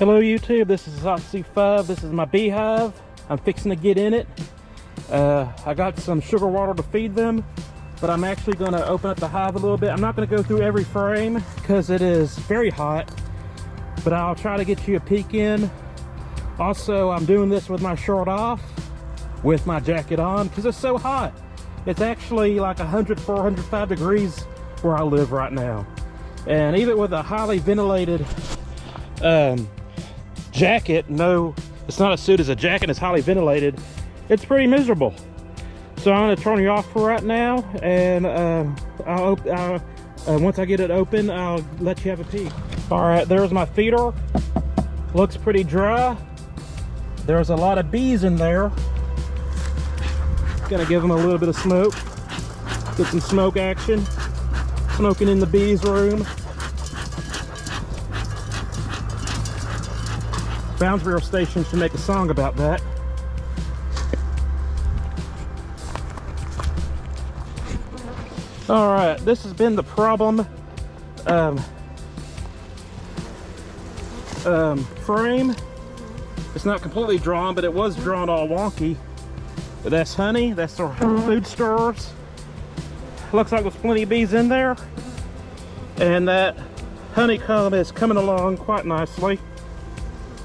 Hello YouTube, this is Oxy5. This is my beehive. I'm fixing to get in it. I got some sugar water to feed them, but I'm actually going to open up the hive a little bit. I'm not going to go through every frame because it is very hot, but I'll try to get you a peek in. Also, I'm doing this with my shirt off, with my jacket on, because it's so hot. It's actually like 104, 105 degrees where I live right now. And even with a highly ventilated jacket, no, it's not a suit, it's a jacket, it's highly ventilated, it's pretty miserable. So I'm going to turn you off for right now, and once I get it open, I'll let you have a peek. All right, there's my feeder. Looks pretty dry. There's a lot of bees in there. Gonna give them a little bit of smoke. Get some smoke action. Smoking in the bees room. Boundary Station should make a song about that. All right, this has been the problem frame. It's not completely drawn, but it was drawn all wonky. But that's honey, that's our food stores. Looks like there's plenty of bees in there. And that honeycomb is coming along quite nicely.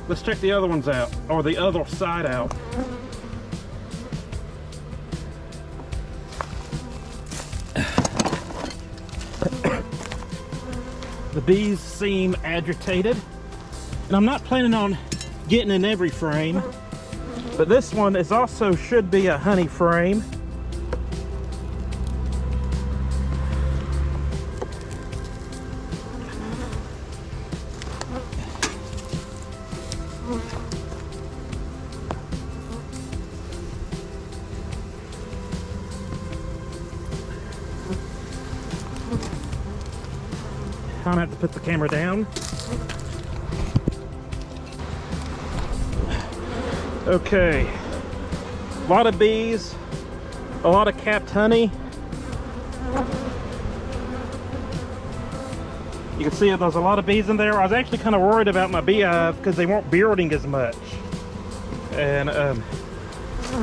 Let's check the other ones out, or the other side out. The bees seem agitated, and I'm not planning on getting in every frame, but this one is also should be a honey frame. I'm gonna have to put the camera down. Okay, a lot of bees, a lot of capped honey. You can see there's a lot of bees in there. I was actually kind of worried about my beehive because they weren't bearding as much. And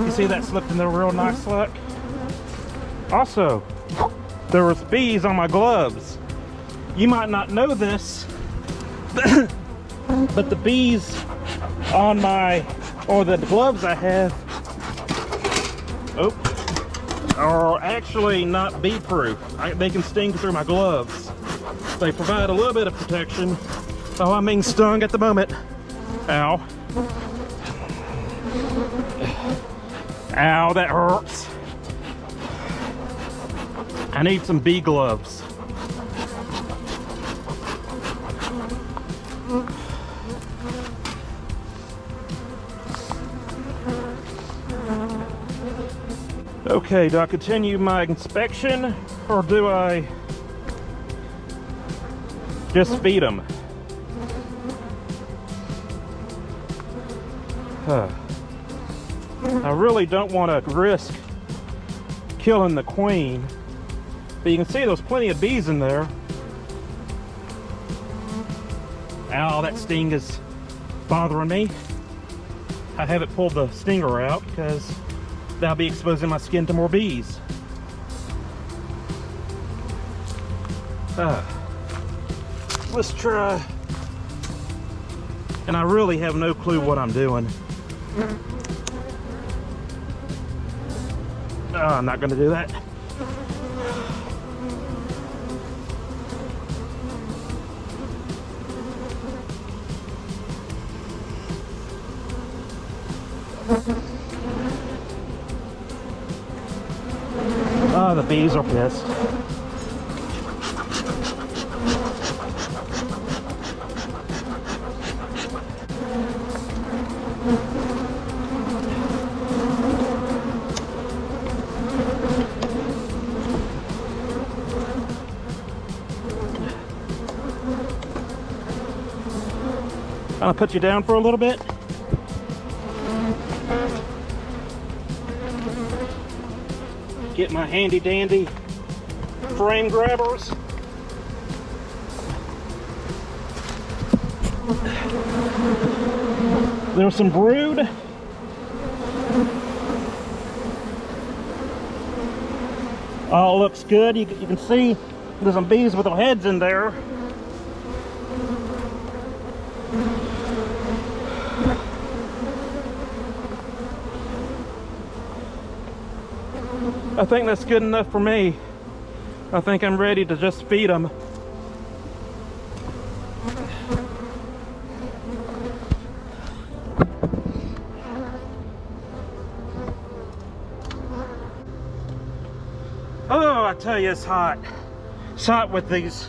you see that slipped in there real nice luck. Also, there was bees on my gloves. You might not know this, but the bees on the gloves I have, are actually not bee proof. They can sting through my gloves. They provide a little bit of protection. Oh, I'm being stung at the moment. Ow. Ow, that hurts. I need some bee gloves. Okay, do I continue my inspection, or do I just feed them? I really don't want to risk killing the queen, but you can see there's plenty of bees in there. Ow, that sting is bothering me. I haven't pulled the stinger out because that'll be exposing my skin to more bees. Let's try. And I really have no clue what I'm doing. I'm not gonna do that. Oh, the bees are pissed. I'll put you down for a little bit. Get my handy dandy frame grabbers. There's some brood. All looks good. You can see there's some bees with their heads in there. I think that's good enough for me. I think I'm ready to just feed them. Oh, I tell you, it's hot. It's hot with this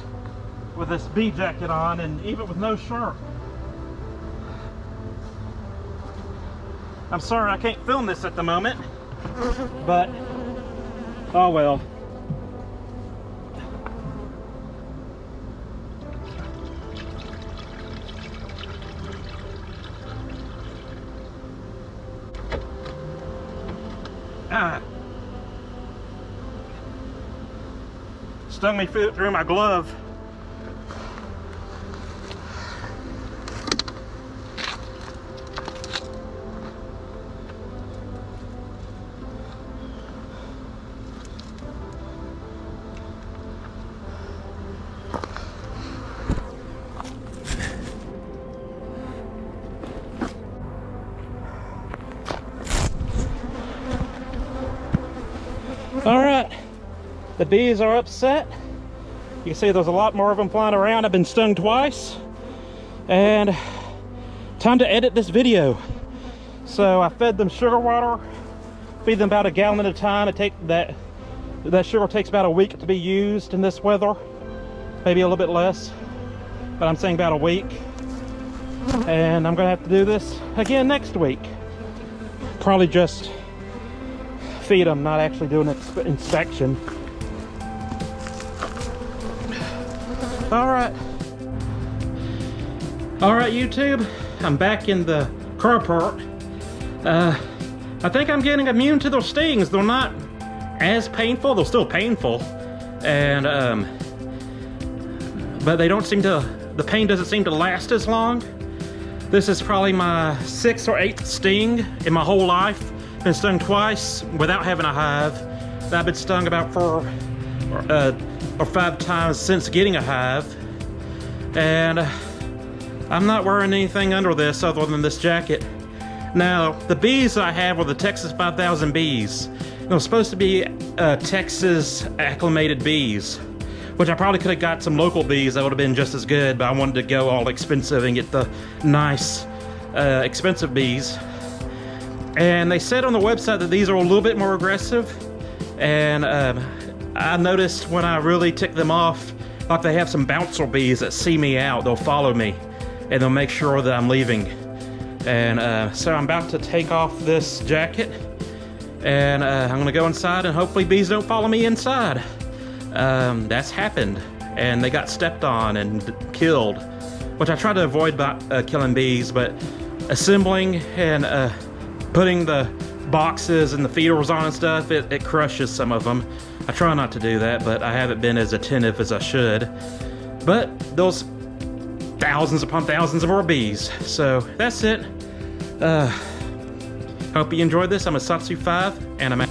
bee jacket on, and even with no shirt. I'm sorry I can't film this at the moment, but oh well. Stung me through my glove. All right, the bees are upset. You can see there's a lot more of them flying around. I've been stung twice, and time to edit this video. So I fed them sugar water, feed them about a gallon at a time. That sugar takes about a week to be used in this weather, maybe a little bit less, but I'm saying about a week. And I'm gonna have to do this again next week. Probably just feed them, not actually do an inspection. All right, YouTube, I'm back in the carport. I think I'm getting immune to those stings. They're not as painful. They're still painful, and but they don't seem to. The pain doesn't seem to last as long. This is probably my 6th or 8th sting in my whole life. Been stung twice without having a hive. I've been stung about 4 or 5 times since getting a hive, and I'm not wearing anything under this other than this jacket. Now, the bees I have are the Texas 5000 bees. They're supposed to be Texas acclimated bees, which I probably could have got some local bees that would have been just as good, but I wanted to go all expensive and get the nice, expensive bees. And they said on the website that these are a little bit more aggressive, and I noticed when I really tick them off, like they have some bouncer bees that see me out. They'll follow me, and they'll make sure that I'm leaving. And so I'm about to take off this jacket, and I'm gonna go inside, and hopefully bees don't follow me inside. That's happened, and they got stepped on and killed, which I try to avoid by killing bees, but assembling and putting the boxes and the feeders on and stuff, it crushes some of them. I try not to do that, but I haven't been as attentive as I should. But those thousands upon thousands of more bees. So that's it. Hope you enjoyed this. I'm a Satsu 5, and I'm out.